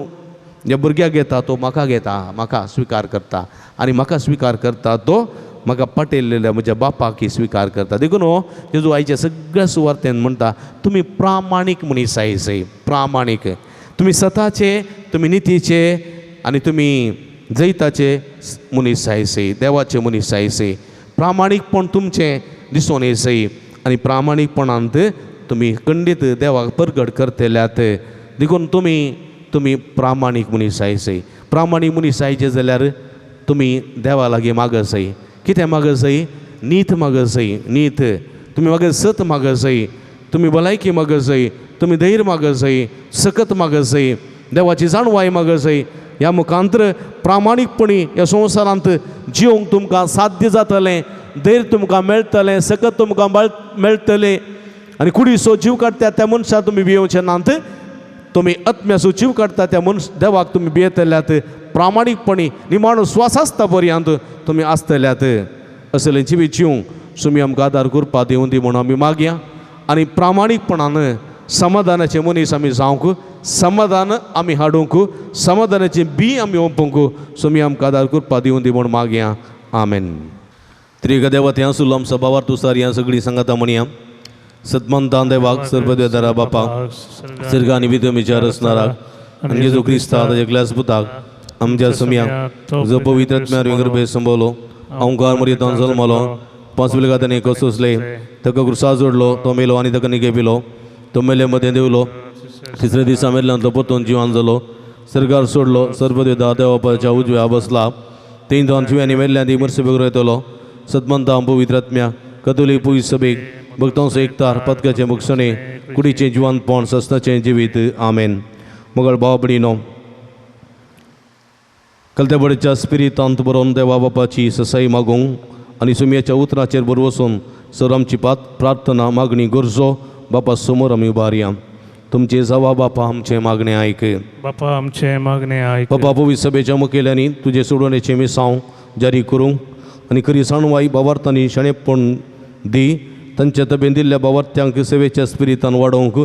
ह्या भुरग्याक घेता तो म्हाका घेता, म्हाका स्विकार करता, आनी म्हाका स्विकार करता तो म्हाका पटयल्लेल्या म्हज्या बापाकी स्विकार करता. देखून जेजू आयच्या सगळ्या सुवार्थेन म्हणटा तुमी प्रामाणीक मनीस जायचे, प्रामाणीक. तुमी सताचे, तुमी नितीचे आनी तुमी जैताचे मनीस जायचे, देवाचे मनीस जायचे. प्रामाणीकपण तुमचें दिसून येयचे आनी प्रामाणीकपणांत तुमी खंडीत देवाक परगट करतल्यात. देखून तुमी प्रामाणीक मनीस जायचे. प्रामाणीक मनीस जायचे जाल्यार तुमी देवा लागीं मागत जाय. कितें मागत जाय? नीत मागत जाय, नीत. तुमी मागत सत मागत जाय, तुमी भलायकी मागत जाय, तुमी धैर्य मागत जाय, सकत मागत जाय, देवाची जाणवाय मागत जाय. ह्या मुखांतर प्रामाणीकपणी ह्या संवसारांत जिवंक तुमकां साध्य जातलें, धैर्य तुमकां मेळटलें, सकत तुमकां मेळटलें. आनी कुडीसो जीव काडटा त्या मनशाक तुमी भियेवचे नात, तुमी आत्म्याचो जीव काडटा त्या देवाक तुमी भियेतल्यात. प्रामाणीकपणी निमाणो स्वास आसता पर्यंत तुमी आसतल्यात. असलें जिवीत जिवंक तुमी आमकां आदार करपा दिवं दी म्हणून आमी मागया. आनी प्रामाणीकपणान समाधानाचे मनीस आमी जावंक, समाधान आमी हाडूंक, समाधानाची बी आमी ओंपूंक तुमी आमकां आदार करपा दिवं दी म्हूण मागया. आमेन. त्रिग देवत ह्या सुलम सभावार तुसार ह्या सगळीं सांगाता म्हणया. सतमंतान देवाक सर्वदेवदारा बापाक सर्गा आनी विधम विचार असणाराक आनी जेजू क्रिस्ता ताच्या एकल्याच पुताक आमच्या समयाक जो पवित्र आत्म्यार विंगरभे संभवलो, अवंकार मरियतान जल्मलो, 5 वेळा ताणें कसोसले, ताका क्रुसार जोडलो, तो मेलो आनी ताका निगेपिलो, तो मेले मदें देवलो, 3ऱ्या दिसा मेल्ल्यान तो परतून जिवान जालो, सर्गार सोडलो, सर्वदेवदा देवाच्या उजव्या बसला, 3 दोन जिव्यांनी मेल्ल्यान इमर्सबेक येतलो. सतमंतां पवित्र आत्म्या कतोलीक पुलीस सभेक भक्तांचो एकतार पदकाचे मुखसणे कुडीचें जिवंतपण सस्ताचें जिवीत आमेन. मोगळ भाव भयणीनो, कलतेबडेच्या स्पिरितांत बरोवन देवा बापाची ससाई मागूंक आनी सुमयाच्या उतराचेर बरोवन वचून सर आमची प्रार्थना मागणी गरजो बापा समोर आमी उबारया. तुमचे जावा बापा आमचे मागणे आयक. बापा आमचे मागणे आयक. बापा पवित्र सभेच्या मुखेल्यांनी तुजे सोडवणेचे मिसांव जारी करूंक आनी खरी साणवाई बावार्थांनी शाणेपण दी. तांच्या तबेन दिल्ल्या बावार्थ्यांक सेवेच्या स्पिरितान वाडोवंक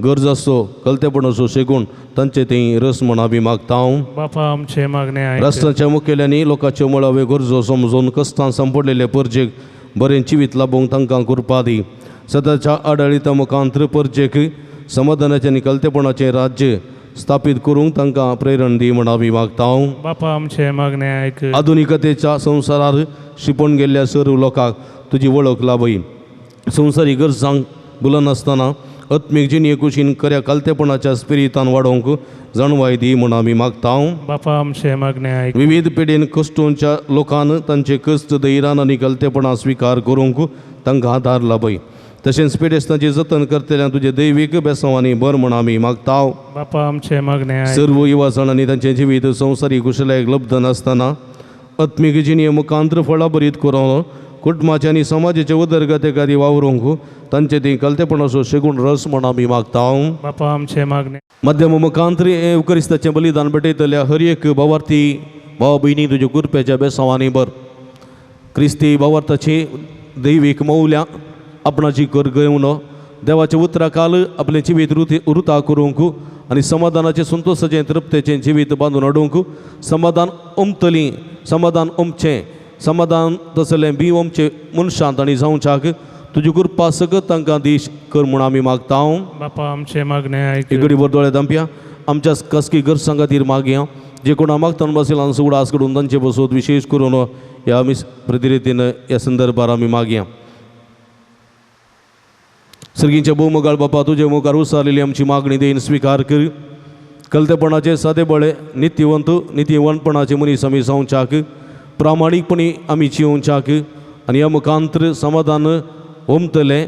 गरज आसो कलतेपण असो शेगून तांचे थंय रस म्हण आमी मागता. बापा आमचे मागणे आयक. राष्ट्राच्या मुखेल्यांनी लोकांच्यो मुळावे गरजो समजून कस्तां संपडलेले परजेक बरें जिवीत लाभूंक तांकां कृपा दी. सदाच्या आडाळिता मुखांतर परजेक समाधानाचें आनी कलतेपणाचें राज्य स्थापीत करूंक तांकां प्रेरण दी म्हण आमी मागता. बापा आमचे मागणे आयक. आधुनिकतेच्या संवसारार शिपण गेल्ल्या सर्व लोकांक तुजी वळख लाभय. संवसारी गरजांक बुलन आसतना आत्मीक जिणे कुशीन खऱ्या कलतेपणाच्या स्पिरितान वाडोवंक जाणवाय दी म्हण आमी मागता. बापा आमचे मागणे आयक. विविध पिडेन कश्टोवच्या लोकांन तांचे कश्ट धैर्यान आनी कलतेपणां स्विकार करूंक तांकां आदार लाभय. तशेंच पिडेस्तांची जतन करतल्यांक तुजे दैवीक बेसांवांनी बर म्हण आमी मागता. बापा आमचे मागणे आयक. सर्व युवा जाणांनी तांचें जिवीत संवसारी कुशलायेक लब्ध नासतना आत्मीक जिणे मुखांतर फळां बरीत करून कुटुंबाच्या आनी समाजाच्या उदरगते खातीर वावरूंक तांचे ती कलतेपणाचो शेगून रस म्हण आमी मागता. बापा आमचे मागणे. माध्यम मुखांतर युकरिस्ताचें बलिदान भेटयतल्या हर एक भावार्थी भाव भयणी तुज्या कुरप्याच्या बेसांवांनी बर. क्रिस्ती भावार्थाची दैवीक मौल्यां आपणाची कर घेवन देवाच्या उतराकाल आपलें जिवीत वृथा करूंक आनी समाधानाचें संतोशाचें तृप्तेचें जिवीत बांदून हाडूंक समाधान उमतलीं समाधान उमचें समाधान तसलें बी ओमचे मनशांत आनी जावच्याक तुजी कृपा सगत तांकां दीश कर म्हूण आमी मागता. बापा आमचे मागणे आयक. एक घडी वर दोळे धांपया. आमच्या खासगी गरजां खातीर मागया. जे कोण मागतना बसयला उडास करून तांचे बसोत विशेष करून ह्या आमी प्रतिरितीन ह्या संदर्भार आमी मागया. सर्गींच्या भोवमोगाळ बापा तुजे मुखार उसारलेली आमची मागणी देईन स्विकार कर. कलतेपणाचे सादे बळे नितीवंतपणाचे मनीस आमी जावच्याक प्रामाणीकपणी आमी जिवच्याक आनी ह्या मुखांतर समाधान ओमतले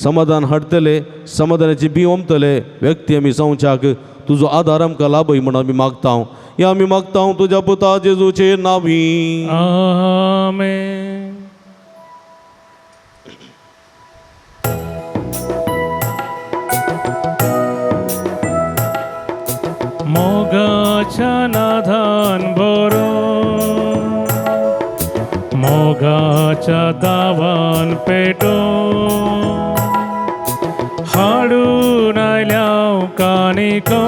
समाधान हाडतले समाधानाचे बी ओमतले व्यक्ती आमी जावच्याक तुजो आदार आमकां लाभय म्हण आमी मागता. हे आमी मागता तुज्या पुता जेजूचे नांवी. आमेन. मोगाच्या नादान बरो मोगाच्या दावान पेटो हाडून आयल्या कानिको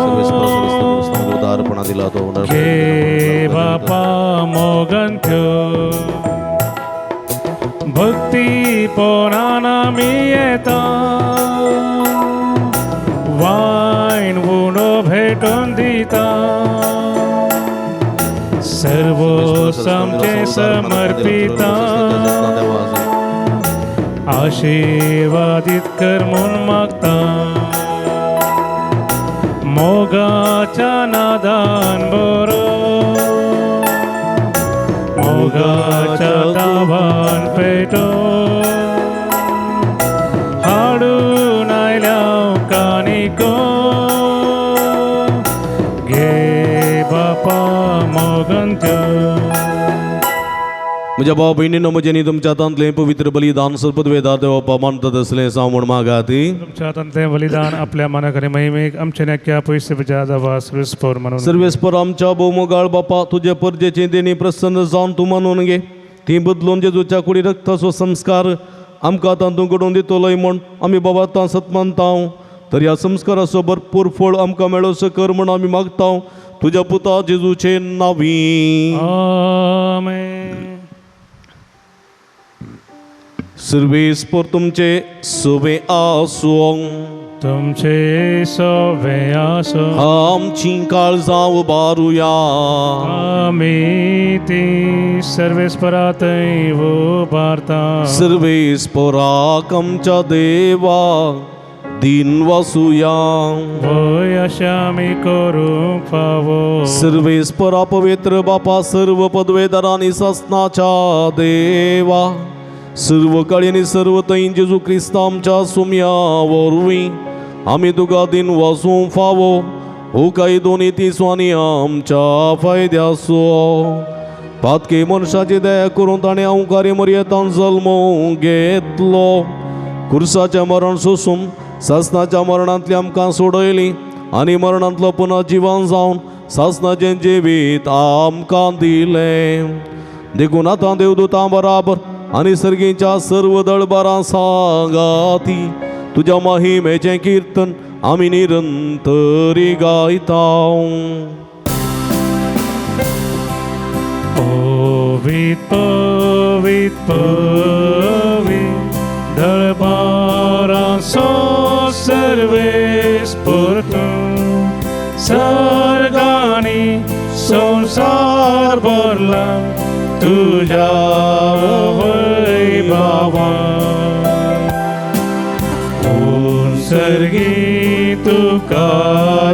उदारपणा दिला तो घे बापा मोगन ठेव. भक्ती पोरान आमी येता वायन उणो भेटून दिता. सर्व समचे समर्पिता आशीर्वादित कर म्हूण मागता. मोगाच्या नादान बरो मोगाच्या दावान पेटो हाडून आयल्या कानिको घे बापा मोगन ठेव. म्हज्या भाव भयणीनो म्हजें न्ही तुमच्या हातांतलें पवित्र बलिदान सर्पद्वेदार देवपा मानतात असलें सांगून मागात. तुमच्या हातांतलें बलिदान आपल्या मनाकरी महिमेक आमचे नेक्या पयशे बजा जावा सर्वेस्पर म्हणून सर्वेस्पर आमच्या भोवमोगाळ बापा तुज्या परजेचें देणी प्रसन्न जावन तूं मानून घे. ती बदलून जेजूच्या कुडी रक्ताचो संस्कार आमकां आतां तूं घडोवन दितलोय म्हूण आमी बाबा आतां सतमानता. तर ह्या संस्काराचो भरपूर फळ आमकां मेळोसो कर म्हूण आमी मागता तुज्या पुता जेजूचे नांवी. आमेन. सर्वेस्पर तुमचे सोबे आसूं तुमचे सोबे आसूं आमची काळजां उबारुया. आमी ती सर्वेस्परांतय उबारता. सर्वेस्पराक आमच्या देवा दिन वासुया. वय अशें आमी करूंक फावो. सर्वेस्परा पवित्र बापा सर्व पदवेदारांनी सासनाच्या देवा सर्व काळी आणि सर्व तैन जेजू क्रिस्त आमच्या सुम्या वरवीं आम्ही तुका दिन वासूं फावो हो काही दोन्ही तिसवानी आमच्या फायद्यासो पातके मनशाची दया करून ताणें अवकारी मर्यादान जल्म घेतलो कुर्साच्या मरण सोसून सासनाच्या मरणांतली आमकां सोडयली आनी मरणांतलो पुन्हा जिवन जावन सासनाचें जिवीत आमकां दिलें देखून आतां देवदूतां बराबर आनी सर्गीच्या सर्व दळबारां सांगाती तुज्या महिमेचें कीर्तन आमी निरंतरी गायता पवित पवित पवित दळबारांचो सर्वेस परतून सर्गांनी संसार भरला तुझ्या वैभवान सर्गी तुका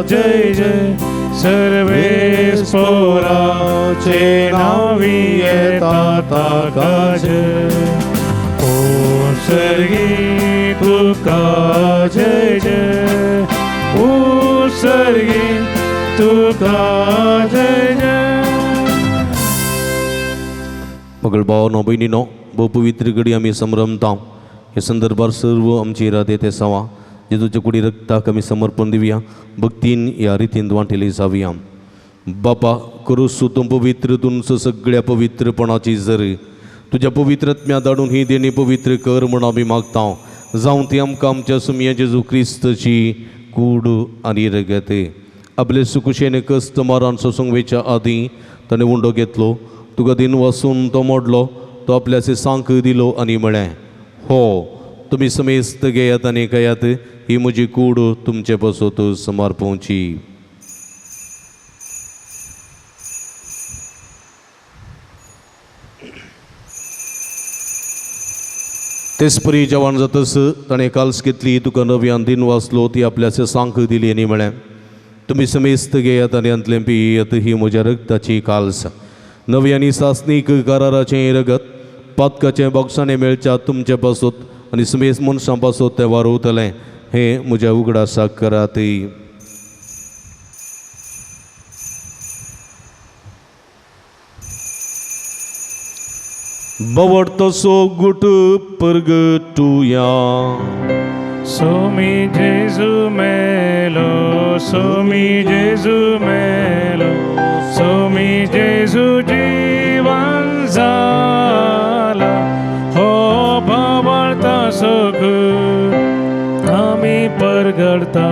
जय जय सर्वेस पोराचे नावी येता ताका जय ओ सर्गी तुका जय जय ओ सर्गी तुका जय जय मगळ भावनो भयणीनो भोव पवित्र घडी आमी संभ्रमता हे संदर्भार सर्व आमची इरादे ते सवा जेजूच्या कुडी रक्ताक आमी समर्पण दिवया भक्तीन ह्या रितीन वांटेली जावया बापा करूस तूं पवित्र तुमचो सगळ्या पवित्रपणाची जर तुज्या पवित्रत्म्या धाडून ही देणी पवित्र कर म्हण आमी मागता जावं ती आमकां आमच्या सुमया जेजू क्रिस्तची कूड आनी रगत आपले सुकुशेने कस्त मारान सोसूंक वेच्या आदीं ताणें उंडो घेतलो तुका दिन वसून तो मोडलो तो आपल्या सांक दिलो आनी म्हळें हो तुमी समेस्त घेयात आनी कयात ही म्हजी कूड तुमचे पसोत समर्पोवची तेच परी जेवण जातस ताणें काल्स घेतली तुका नव्यान दिन वाचलो ती आपल्या सांक दिली आनी म्हळें तुमी समेस्त घेयात आनी अंतलें पियेत ही म्हज्या रक्ताची काल्स नव्यानी सासनीक कराराचें रगत पातकाचें बॉक्सांनी मेळच्या तुमचे पासत आनी समेस्त मनशां पासत तें वारोवतलें हें म्हज्या उगडासाक करात बवड तसो गुट परगटुया सोमी जेजू मेलो सोमी जेजू मेलो सोमी जेजू जीवन जाला हो भावार्था सुख आमी परगडता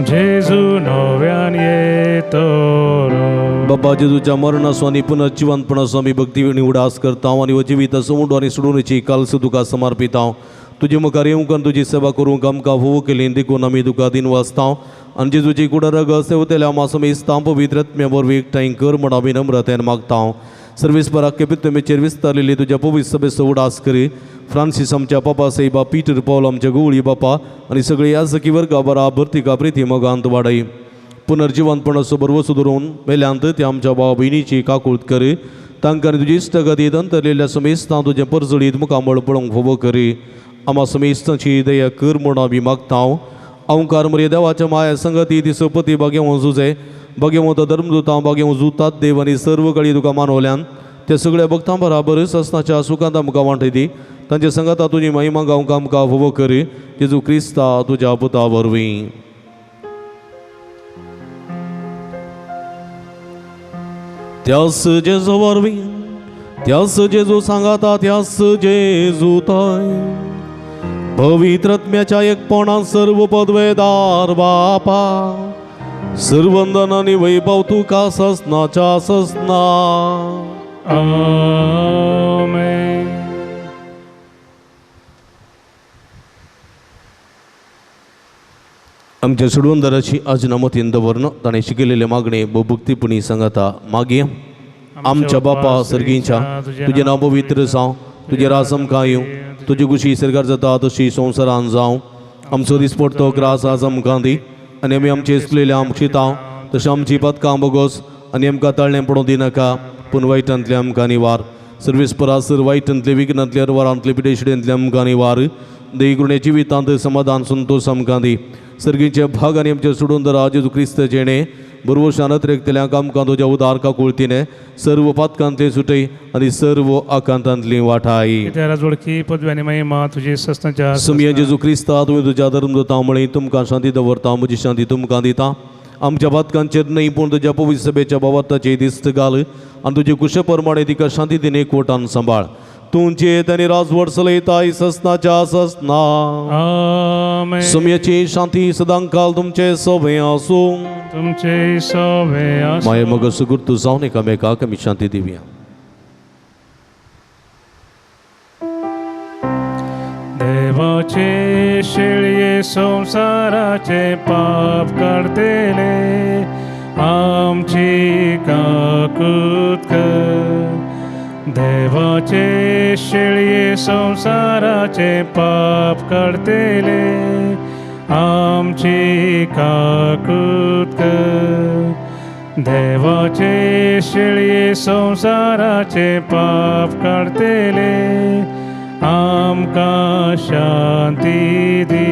जेजू नव्यान येतो बाबा जेजूच्या मरणासो आनी पुनर्जिवंतपणासो आमी भक्ती आनी उडास करता आनी हो जिविताचो उंडो आनी सोडूनची काल्स तुका समर्पिता तुजे मुखार येवंक आनी तुजी सेवा करूंक आमकां फोव केली देखून आमी तुका दिन वाचता आनी जेजूची कुडारग सेवतेल्या आमा समेस्तां पवित्रत्म्या वरवीं एकठांय कर म्हण आमी नम्रतेन मागता सर्वेस्पराक केपितमेचेर विस्तारलेली तुज्या पवित्र सभेचो उडास करी फ्रांसीस आमच्या पापा सैबा पीटर पॉल आमच्या गोवळी बापा आनी सगळी याजकी वर्गा बराबर तिका प्रिती मोगांत वाडय पुनर्जिवंतपणाचो बरवो सुदरून मेल्यांत त्या आमच्या भाव भयणीची काकूळट कर तांकां तुजी इश्टगतींत अंतरलेल्या समेस्तां तुजें परजळीत मुखामळ पळोवंक फोव करी आमा समेस्तांची दया कर म्हण आमी मागता अवंकार मरे देवाच्या माया संगती ती सपती बागेवं झुजे बागेवं धर्मदूतां बागेवं जुतात देव आनी सर्व कळी तुका मानवल्यान त्या सगळ्या भक्तां बराबर ससनाच्या सुखांत आमकां वांटय दी तांचे संगता तुजी महिमा गावंक आमकां फोव कर जेजू क्रिस्ता तुज्या पुता वरवीं त्यास जेजू वरवीं त्यास जेजू सांगाता त्यास जेजू ताय पवित्रत्म्याच्या एकपणान सर्व पदवेदार बापा सर्वंदन आनी वैभव तुका ससनाच्या ससना आमेन आमच्या सोडवणदाराची आज नामतीन दवरन ताणें शिकयलेले मागणे भक्तीपणी सांगता मागया आमच्या बापा सर्गींच्या तुजें नांव पवित्र जावं तुजें राज आमकां येवं तुजी कुशी सरकार जाता तशी संवसारान जावं आमचो दिसपडटो ग्रास आज आमकां दी आनी आमी आमचे इसलेले आमची ताव तशें आमची पदकां बोगोस आनी आमकां तळ्ळें पडूं दिनाका पूण वायटांतले आमकां निवार सर्वेस्परासर वाईटांतले विघ्नांतले अरवारांतले पिडेशिडेंतले आमकां निवार देही करुणे जिवितांत समाधान संतोष आमकां दी सर्गीच्या भागांनी आमचे सोडून दरा जेजू क्रिस्त जेणे बरोवशानत रेखतल्यांक आमकां तुज्या उदारका कुळतीने सर्व पातकांतले सुटय आनी सर्व आकांतांतली वाटाय त्या जोडकी पदवी आणि महिमा तुझी सस्ताच्या सुमिया जेजू क्रिस्ता तुवें तुज्या धर्मदूता मळी तुमकां शांती दवरता म्हजी शांती तुमकां दिता आमच्या पातकांचेर न्हय पूण तुज्या पवित्र सभेच्या भावार्थाचे दिस्त घाल आनी तुजे कुशे प्रमाणे तिका शांती दिने एकवटान सांबाळ तुमचे त्यांनी राजवट चलयताय ससनाच्या ससना आमेन. सुमयाची शांती सदांकाल तुमचे सोबे आसूं तुमचे सोबे आसूं. माये मग सुगुर्तू जावन एकामेकाक आमी शांती दिवया. देवाचे शेळये संसाराचे पाप काढतेले आमची काकूत कर. देवाचे शेळये संसाराचे पाप काढतेले आमची काकूत कर. देवाचे शेळये संसाराचे पाप काढतेले आमकां शांती दी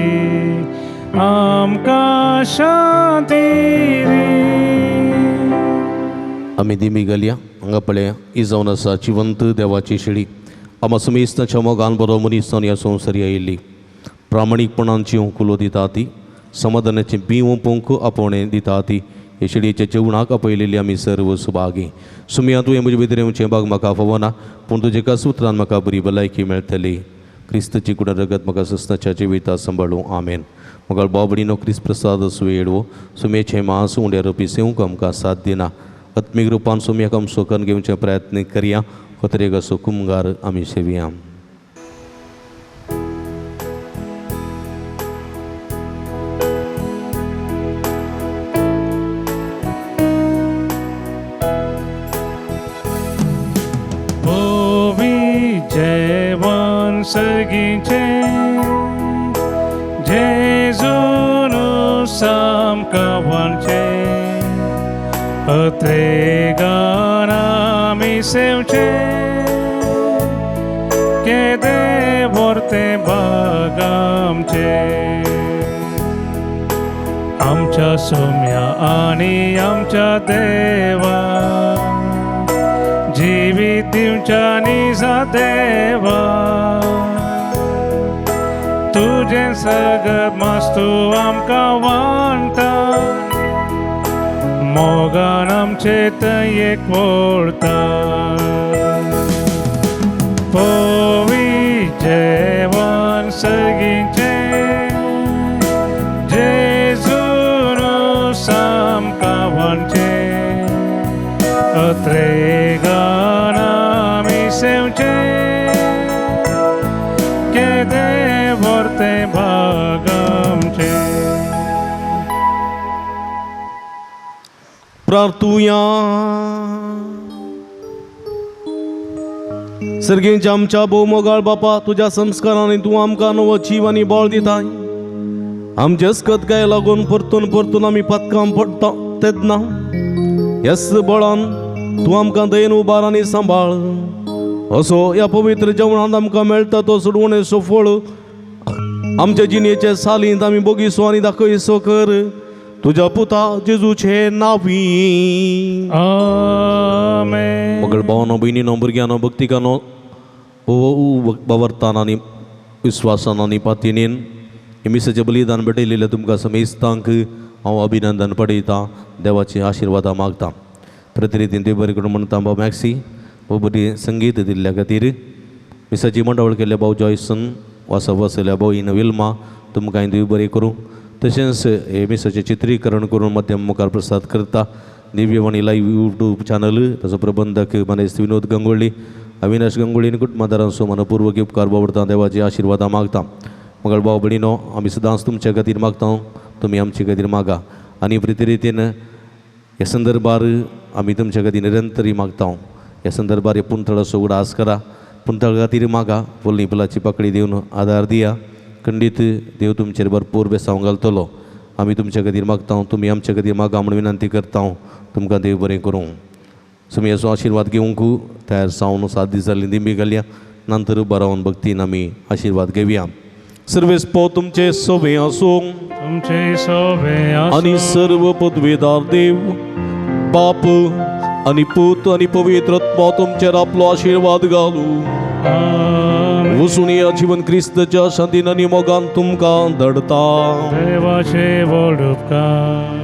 आमकां शांती दी. आमी दिमी घालया हांगा पळया ही जावन आसा जिवंत देवाची शेळी आमा समेस्ताच्या मोगान बरो मनीस ह्या संवसारी आयिल्ली प्रामाणीकपणान जिवंक उलो दिता ती समाधानाचें बिंव पोंक आपोवणें दिता ती हे शेळयेच्या जेवणाक आपयलेली आमी सर्व सुभागी. सुमया तुवें म्हजे भितर येवचें भाग म्हाका फावना पूण तुजे एका सुत्रान म्हाका बरी भलायकी मेळटली. क्रिस्तची कुडा रगत म्हाका सस्ताच्या जिविता सांबाळूं आमेन. म्हाका बाबडीनो क्रिस्त प्रसाद सुवेडवो सुमेचें मांस उंड्या रुपी सेवंक आमकां साथ दिना आत्मीक रुपान सुमयाक आमचो करून घेवचे प्रयत्न करया खतरेक असो कुमगार आमी सेवया. जेवण सर्गीचे जेजून सामकां वांचे अत्रेगान आमी सेवचे केदे व्हरते भाग आमचे. आमच्या सोम्या आनी आमच्या देवा जिवीत दिवच्या निजा देवा तुझे सगळं मास्तू आमकां वांटा मोगान आमचे थंय एकवटा. पोवी जेवण सर्गीचे जेजून सामकां वांचे अत्रेगान आमी सेवचे केदे व्हरते भाग आमचे. प्रार्थुया सर्गेंच्या आमच्या भोवमोगाळ बापा तुज्या संस्कारांनी तूं आमकां नवो जीव आनी बळ दिताय. आमचे अस्कतकाय लागून परतून परतून आमी पत्कां पडटा तेन्ना ह्याच बळान तूं आमकां दयेन उबार आनी सांबाळ. असो ह्या पवित्र जेवणांत आमकां मेळटा तो सोडवणेचो फळ आमच्या जिणेचे सालींत आमी बोगिसो आनी दाखयसो कर तुज्या पुता जेजूचे नांवी आमेन. मगळ भावानो भयणीनो भुरग्यानो भक्तिकानो बावर्तान आनी विस्वासान आनी पातिणेन हे मिसाचें बलिदान भेटयलेलें तुमकां समेस्तांक हांव अभिनंदन पळयतां देवाचे आशिर्वादा मागतां. प्रतिरितीन ते बरें करून म्हणटा भाव मॅक्सी हो बरी संगीत दिल्ल्या खातीर मिसाची मंडळ केल्ल्या भाव जॉयसन वासा वसयल्या भाव इन विल्मा तुमकां देव बरें करूं. तशेंच हे मिसाचें चित्रीकरण करून माध्यम मुखार प्रसाद करता दिव्यवाणी लायव्ह यूट्यूब चॅनल ताचो प्रबंधक मनेस्त विनोद गंगोळी अविनाश गंगोळी आनी कुटुंबादारांचो मनपूर्वक उपकार बावडता देवाची आशिर्वादा मागता. मगळ भाव भयणीनो आमी सदांच तुमच्या खातीर मागता तुमी आमचे खातीर मागा आनी प्रतिरितीन ह्या संदर्भार आमी तुमच्या खातीर निरंतरी मागता. ह्या संदर्भार पुंतळाचो उडास करा पुंतळ खातीर मागा फुलनी फुलाची पकडी दिवन आदार दिया खंडीत देव तुमचेर भरपूर बेसांव घालतलो. आमी तुमच्या खातीर मागता तुमी आमच्या खातीर मागा म्हूण विनंती करता तुमकां देव बरें करूं. सो याचो आशिर्वाद घेवंक तयार जावन 7 दीस जालीं दिंबी घालया नंतर बरावन भक्तीन आमी आशिर्वाद घेवया. सर्वेस्पो तुमचे सोबे आसूं तुमचे सोबे आणि सर्व पदवेदार देव बाप आणि पूत आणि पवित्र आत्मा तुमचेर आपलो आशिर्वाद घालू. वचून या जीवन क्रिस्ताच्या शांतीन आनी मोगान तुमकां धडता. देवाचे व्हड उपकार.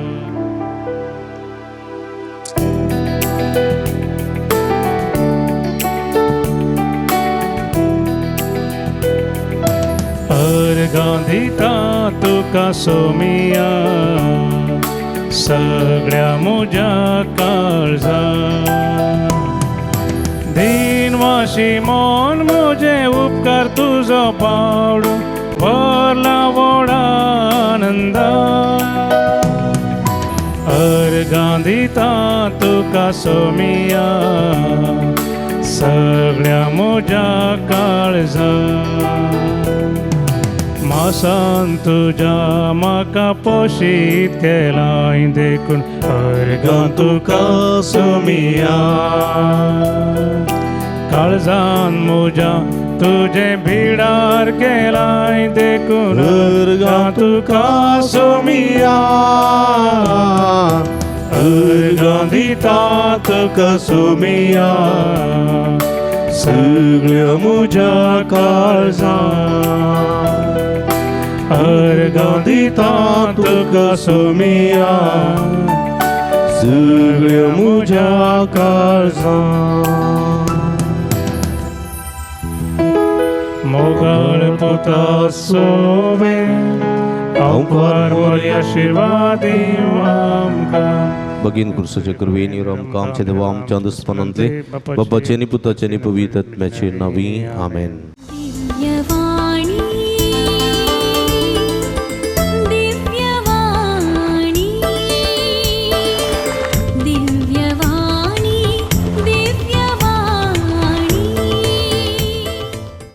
अर्गां दिता तुका सोमिया सगळ्या म्हज्या काळजा. दिनवाशी मन म्हजे उपकार तुजो पावडू भरला व्हड आनंद. अर्गां दिता तुका सोमिया सगळ्या म्हज्या काळजा. मासान तुज्या म्हाका पोशीत केलाय देखून अर्गां तुका सोमिया. काळजान म्हज्या तुजे भिडार केलाय देखून अर्गां तुका सोमिया. अर्गां दिता तुका सोमिया सगळ्या म्हज्या काळजान. अर्गां दिता तुका सोमिया सगळ्या म्हज्या काळजान. मोगाळ पुता सोबे अवकार मोरी आशिर्वाद दिवं आमकां. बगीन कुर्साच्या करवेन आमकां आमचे देवा आमच्या अंतस्पनांतले बापाचे आनी पुताचे आनी पवित्र आत्म्याचे नांवी आमेन.